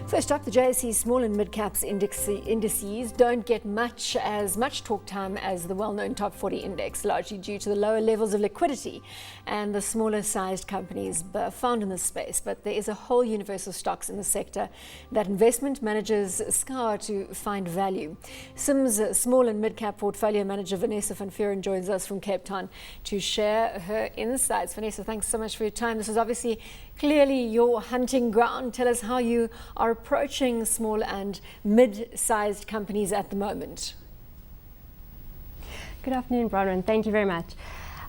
First up, the JSE small and mid-caps indices don't get as much talk time as the well-known top 40 index, largely due to the lower levels of liquidity and the smaller sized companies found in this space. But there is a whole universe of stocks in the sector that investment managers scour to find value. SIM's small and mid-cap portfolio manager Vanessa van Vuuren joins us from Cape Town to share her insights. Vanessa, thanks so much for your time. This is obviously clearly your hunting ground. Tell us how you are approaching small and mid-sized companies at the moment. Good afternoon, Bronwyn. Thank you very much.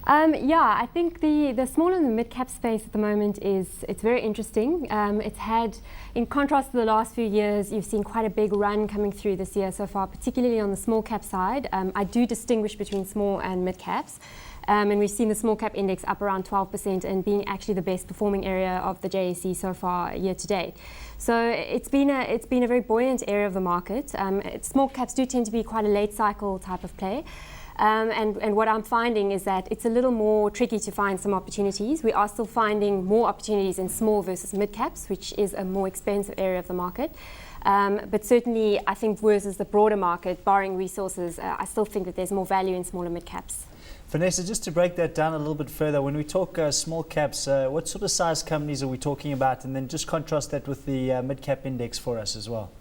I think the small and the mid-cap space at the moment it's very interesting. It's had, in contrast to the last few years, you've seen quite a big run coming through this year so far, particularly on the small cap side. I do distinguish between small and mid-caps. And we've seen the small cap index up around 12% and being actually the best performing area of the JSE so far year to date. So it's been a very buoyant area of the market. Small caps do tend to be quite a late cycle type of play. And what I'm finding is that it's a little more tricky to find some opportunities. We are still finding more opportunities in small versus mid caps, which is a more expensive area of the market. But certainly, I think versus the broader market, barring resources, I still think that there's more value in smaller mid caps. Vanessa, just to break that down a little bit further, when we talk small caps, what sort of size companies are we talking about? And then just contrast that with the mid-cap index for us as well.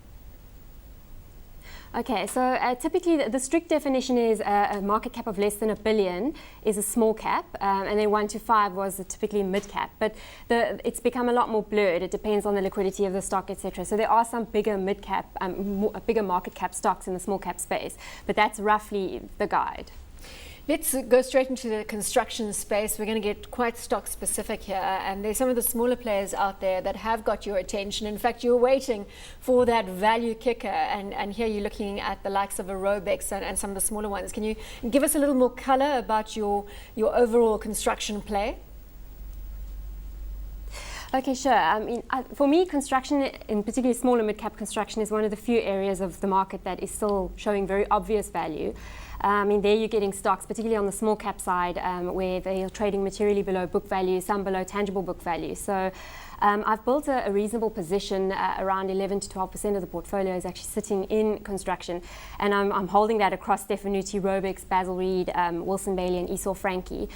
Okay, so typically the strict definition is a market cap of less than $1 billion is a small cap, and then 1 to 5 was typically mid-cap. But it's become a lot more blurred. It depends on the liquidity of the stock, etc. So there are some bigger mid-cap, bigger market cap stocks in the small cap space, but that's roughly the guide. Let's go straight into the construction space. We're going to get quite stock specific here, and there's some of the smaller players out there that have got your attention. In fact, you're waiting for that value kicker, and here you're looking at the likes of a Robex and some of the smaller ones. Can you give us a little more color about your overall construction play? Okay, sure. I mean, for me, construction, in particular small and mid-cap construction, is one of the few areas of the market that is still showing very obvious value. I mean, there you're getting stocks, particularly on the small cap side, where they are trading materially below book value, some below tangible book value. So I've built a reasonable position. Around 11 to 12% of the portfolio is actually sitting in construction. And I'm holding that across Stefanuti, Robex, Basil Reed, Wilson Bailey, and Esau Frankie.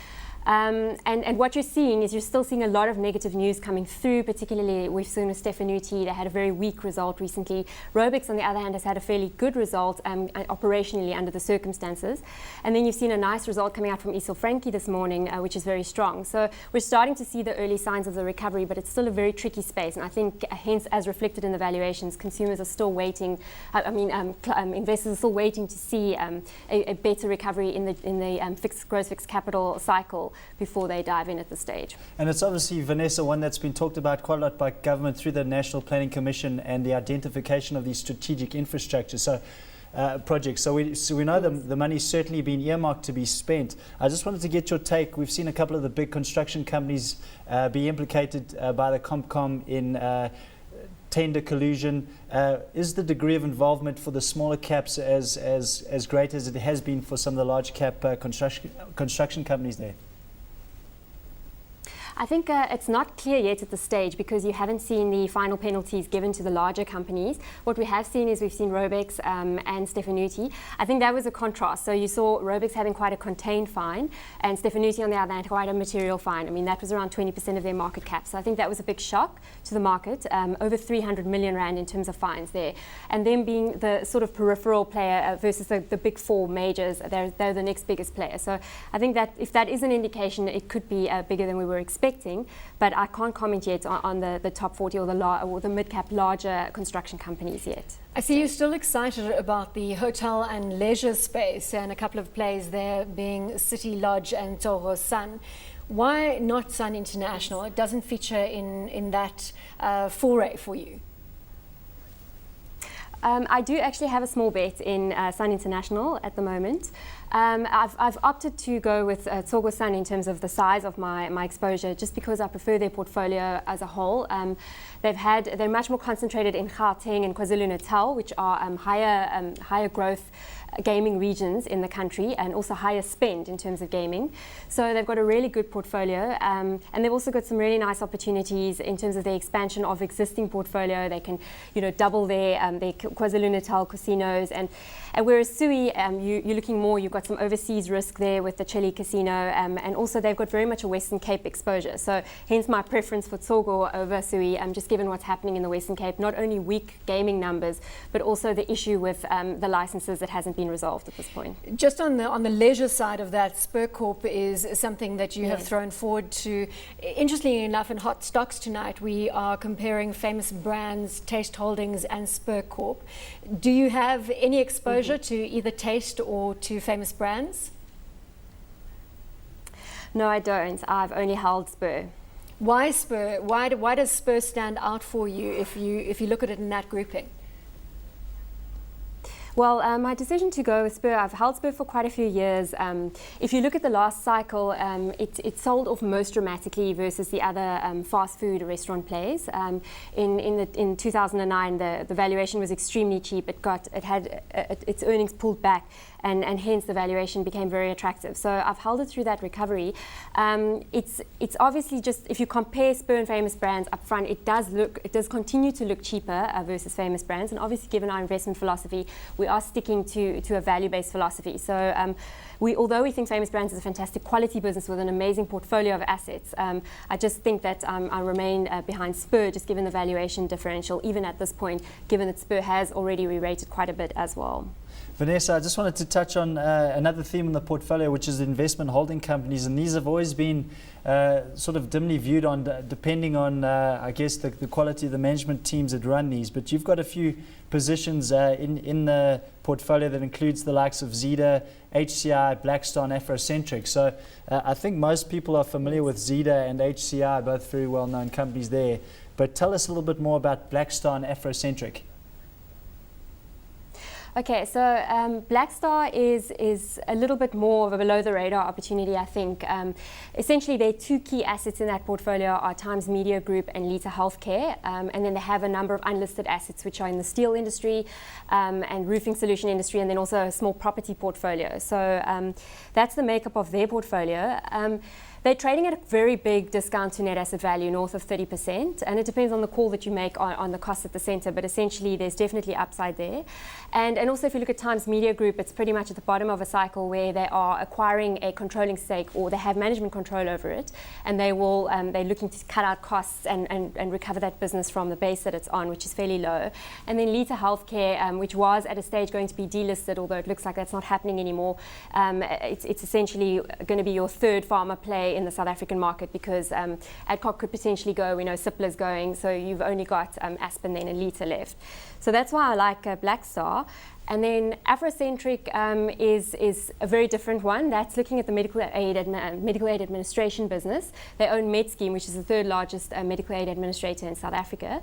And what you're seeing is you're still seeing a lot of negative news coming through, particularly we've seen with Stefanuti. They had a very weak result recently. Robex, on the other hand, has had a fairly good result operationally under the circumstances. And then you've seen a nice result coming out from Esau Frankie this morning, which is very strong. So we're starting to see the early signs of the recovery, but it's still a very tricky space. And I think, hence, as reflected in the valuations, consumers are still waiting. Investors are still waiting to see a better recovery in the gross fixed capital cycle before they dive in at this stage. And it's obviously, Vanessa, one that's been talked about quite a lot by government through the National Planning Commission and the identification of these strategic infrastructure projects. So we know the money's certainly been earmarked to be spent. I just wanted to get your take. We've seen a couple of the big construction companies be implicated by the Comcom in tender collusion. Is the degree of involvement for the smaller caps as great as it has been for some of the large cap construction companies there? I think it's not clear yet at this stage because you haven't seen the final penalties given to the larger companies. What we have seen is we've seen Robex and Stefanuti. I think that was a contrast. So you saw Robex having quite a contained fine and Stefanuti on the other hand quite a material fine. I mean, that was around 20% of their market cap. So I think that was a big shock to the market, over 300 million rand in terms of fines there. And them being the sort of peripheral player versus the big four majors, they're the next biggest player. So I think that if that is an indication, it could be bigger than we were expecting. But I can't comment yet on the top 40 or the mid-cap larger construction companies yet. I see you're still excited about the hotel and leisure space and a couple of plays there being City Lodge and Toho Sun. Why not Sun International? It doesn't feature in that foray for you. I do actually have a small bet in Sun International at the moment. I've opted to go with Tsogo Sun in terms of the size of my exposure, just because I prefer their portfolio as a whole. They're much more concentrated in Gauteng and KwaZulu-Natal, which are higher growth gaming regions in the country, and also higher spend in terms of gaming. So they've got a really good portfolio, and they've also got some really nice opportunities in terms of the expansion of existing portfolio. They can, double their KwaZulu-Natal casinos, and whereas Sui, you're looking more, you've got some overseas risk there with the Chile casino, and also they've got very much a Western Cape exposure. So hence my preference for Tsogo over Sui, just given what's happening in the Western Cape, not only weak gaming numbers, but also the issue with the licenses that hasn't been resolved at this point. Just on the leisure side of that, Spur Corp is something that you have thrown forward to. Interestingly enough, in Hot Stocks tonight, we are comparing Famous Brands, Taste Holdings and Spur Corp. Do you have any exposure to either Taste or to Famous Brands? No, I don't. I've only held Spur. Why Spur? Why does Spur stand out for you if you look at it in that grouping? Well, my decision to go with Spur, I've held Spur for quite a few years. If you look at the last cycle, it sold off most dramatically versus the other fast food restaurant players. In 2009, the valuation was extremely cheap. It had its earnings pulled back, and hence the valuation became very attractive. So I've held it through that recovery. It's obviously just, if you compare Spur and Famous Brands up front, it does continue to look cheaper versus Famous Brands. And obviously, given our investment philosophy, we are sticking to a value-based philosophy. So although we think Famous Brands is a fantastic quality business with an amazing portfolio of assets, I just think that I remain behind Spur, just given the valuation differential, even at this point, given that Spur has already re-rated quite a bit as well. Vanessa, I just wanted to touch on another theme in the portfolio, which is investment holding companies, and these have always been sort of dimly viewed on, depending on, I guess, the quality of the management teams that run these. But you've got a few positions in the portfolio that includes the likes of Zeta, HCI, Blackstar and Afrocentric. So I think most people are familiar with Zeta and HCI, both very well-known companies there. But tell us a little bit more about Blackstar and Afrocentric. Okay, so Blackstar is a little bit more of a below-the-radar opportunity, I think. Essentially, their two key assets in that portfolio are Times Media Group and Lita Healthcare, and then they have a number of unlisted assets which are in the steel industry and roofing solution industry, and then also a small property portfolio. So that's the makeup of their portfolio. They're trading at a very big discount to net asset value, north of 30%, and it depends on the call that you make on the cost at the center, but essentially there's definitely upside there. And also if you look at Times Media Group, it's pretty much at the bottom of a cycle where they are acquiring a controlling stake, or they have management control over it, and they're looking to cut out costs and recover that business from the base that it's on, which is fairly low. And then Lita Healthcare, which was at a stage going to be delisted, although it looks like that's not happening anymore. It's essentially going to be your third pharma play in the South African market, because Adcorp could potentially go, we know Cipla's going, so you've only got Aspen then and Lita left. So that's why I like Blackstar. And then Afrocentric is a very different one. That's looking at the medical aid administration business. They own MedScheme, which is the third largest medical aid administrator in South Africa.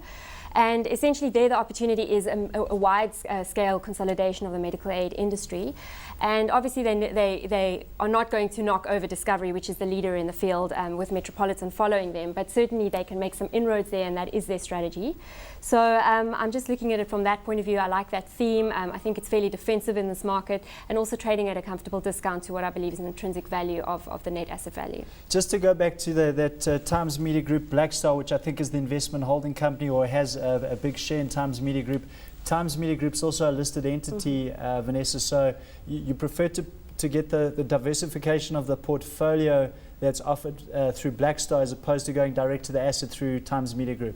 And essentially there the opportunity is a wide-scale consolidation of the medical aid industry. And obviously they are not going to knock over Discovery, which is the leader in the field, with Metropolitan following them, but certainly they can make some inroads there, and that is their strategy. So I'm just looking at it from that point of view. I like that theme. I think it's fairly defensive in this market, and also trading at a comfortable discount to what I believe is an intrinsic value of the net asset value. Just to go back to that Times Media Group, Blackstar, which I think is the investment holding company, or has a big share in Times Media Group. Times Media Group's also a listed entity, Vanessa, so you prefer to get the diversification of the portfolio that's offered through Blackstar as opposed to going direct to the asset through Times Media Group?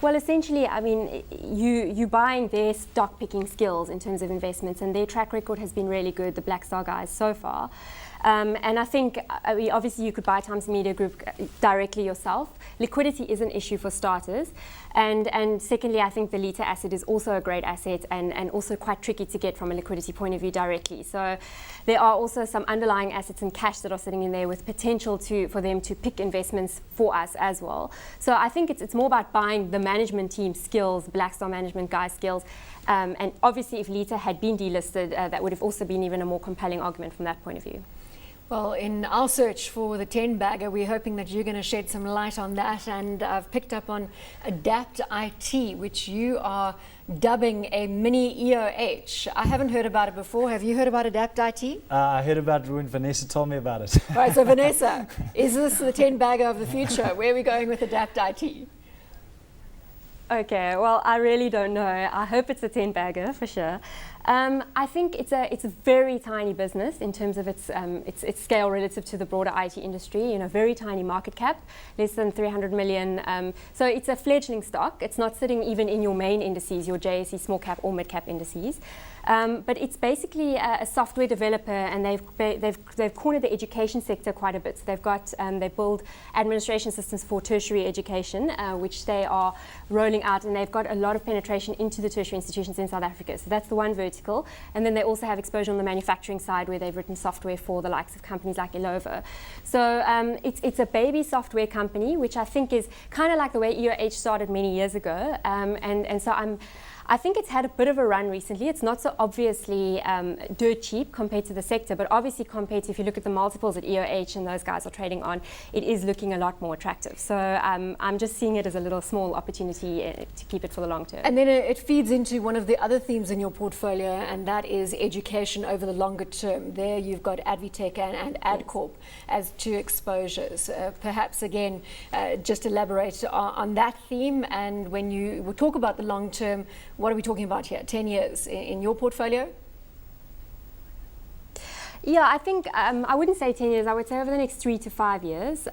Well, essentially, I mean, you're buying their stock picking skills in terms of investments, and their track record has been really good, the Blackstar guys, so far. And I think, obviously, you could buy Times Media Group directly yourself. Liquidity is an issue for starters. And secondly, I think the Lita asset is also a great asset and also quite tricky to get from a liquidity point of view directly. So there are also some underlying assets and cash that are sitting in there with potential for them to pick investments for us as well. So I think it's more about buying the management team skills, Blackstar management guys skills. And obviously, if Lita had been delisted, that would have also been even a more compelling argument from that point of view. Well, in our search for the 10-bagger, we're hoping that you're going to shed some light on that. And I've picked up on Adapt IT, which you are dubbing a mini EOH. I haven't heard about it before. Have you heard about Adapt IT? I heard about it when Vanessa told me about it. All right, so Vanessa, is this the 10-bagger of the future? Where are we going with Adapt IT? Okay, well, I really don't know. I hope it's a 10-bagger for sure. I think it's a very tiny business in terms of its scale relative to the broader IT industry. Very tiny market cap, less than 300 million. So it's a fledgling stock. It's not sitting even in your main indices, your JSE small cap or mid cap indices. But it's basically a software developer, and they've cornered the education sector quite a bit. So they build administration systems for tertiary education, which they are rolling out, and they've got a lot of penetration into the tertiary institutions in South Africa. So that's the one vertical. And then they also have exposure on the manufacturing side, where they've written software for the likes of companies like Ilova. So it's a baby software company, which I think is kind of like the way EOH started many years ago. And so I think it's had a bit of a run recently. It's not so obviously dirt cheap compared to the sector, but obviously compared to, if you look at the multiples that EOH and those guys are trading on, it is looking a lot more attractive. So I'm just seeing it as a little small opportunity to keep it for the long term. And then it feeds into one of the other themes in your portfolio, and that is education over the longer term. There you've got Capitec and Adcorp as two exposures. Perhaps again, just elaborate on that theme, and when we talk about the long term, what are we talking about here? 10 years in your portfolio? Yeah, I think I wouldn't say 10 years. I would say over the next 3 to 5 years.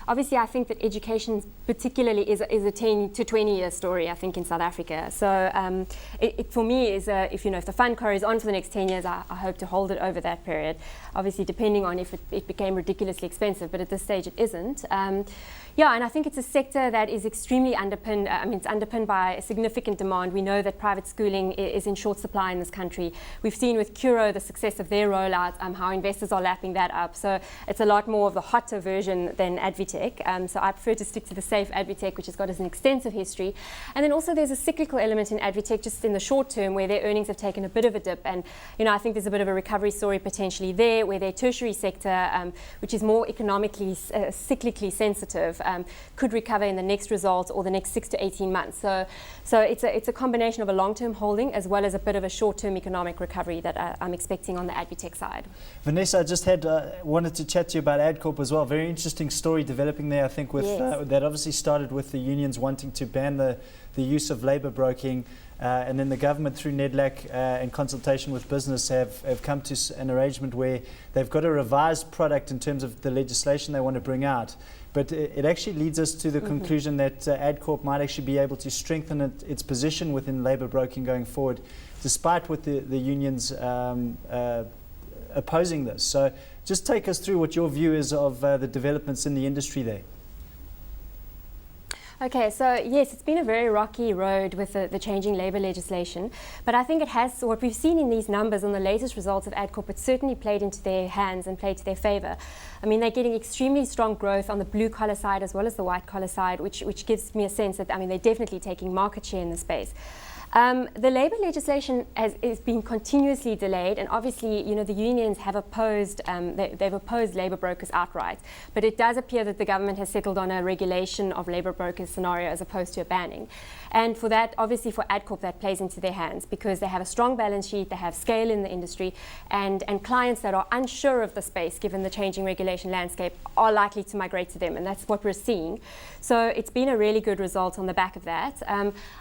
Obviously, I think that education particularly is a 10 to 20-year story, I think, in South Africa. So it for me is, if the fund carries on for the next 10 years, I hope to hold it over that period. Obviously, depending on if it became ridiculously expensive, but at this stage it isn't. Yeah, and I think it's a sector that is extremely underpinned. It's underpinned by a significant demand. We know that private schooling is in short supply in this country. We've seen with Curo the success of their rollout, how investors are lapping that up. So it's a lot more of the hotter version than Capitec. So I prefer to stick to the safe Capitec, which has got an extensive history. And then also there's a cyclical element in Capitec just in the short term, where their earnings have taken a bit of a dip. And I think there's a bit of a recovery story potentially there, where their tertiary sector, which is more economically, cyclically sensitive, could recover in the next results or the next 6 to 18 months. So it's a combination of a long-term holding as well as a bit of a short-term economic recovery that I'm expecting on the Capitec side. Vanessa, I just wanted to chat to you about Adcorp as well. Very interesting story developing there, I think, with Yes. that obviously started with the unions wanting to ban the use of labour broking, and then the government through NEDLAC in consultation with business have come to an arrangement where they've got a revised product in terms of the legislation they want to bring out. But it actually leads us to the conclusion that Adcorp might actually be able to strengthen its position within labour broking going forward, despite what the unions opposing this. So just take us through what your view is of the developments in the industry there. Okay, so yes, it's been a very rocky road with the changing labour legislation, but I think it has, what we've seen in these numbers on the latest results of Adcorp, it certainly played into their hands and played to their favour. I mean, they're getting extremely strong growth on the blue collar side as well as the white collar side, which gives me a sense that, they're definitely taking market share in the space. The labour legislation has been continuously delayed, and obviously, the unions have opposed, they've opposed labour brokers outright. But it does appear that the government has settled on a regulation of labour brokers scenario as opposed to a banning. And for that, obviously for Adcorp, that plays into their hands because they have a strong balance sheet, they have scale in the industry, and clients that are unsure of the space, given the changing regulation landscape, are likely to migrate to them, and that's what we're seeing. So it's been a really good result on the back of that.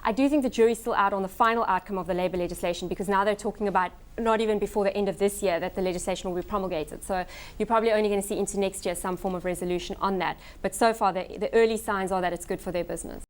I do think the jury's still out on the final outcome of the labour legislation, because now they're talking about not even before the end of this year that the legislation will be promulgated. So you're probably only going to see into next year some form of resolution on that. But so far, the early signs are that it's good for their business.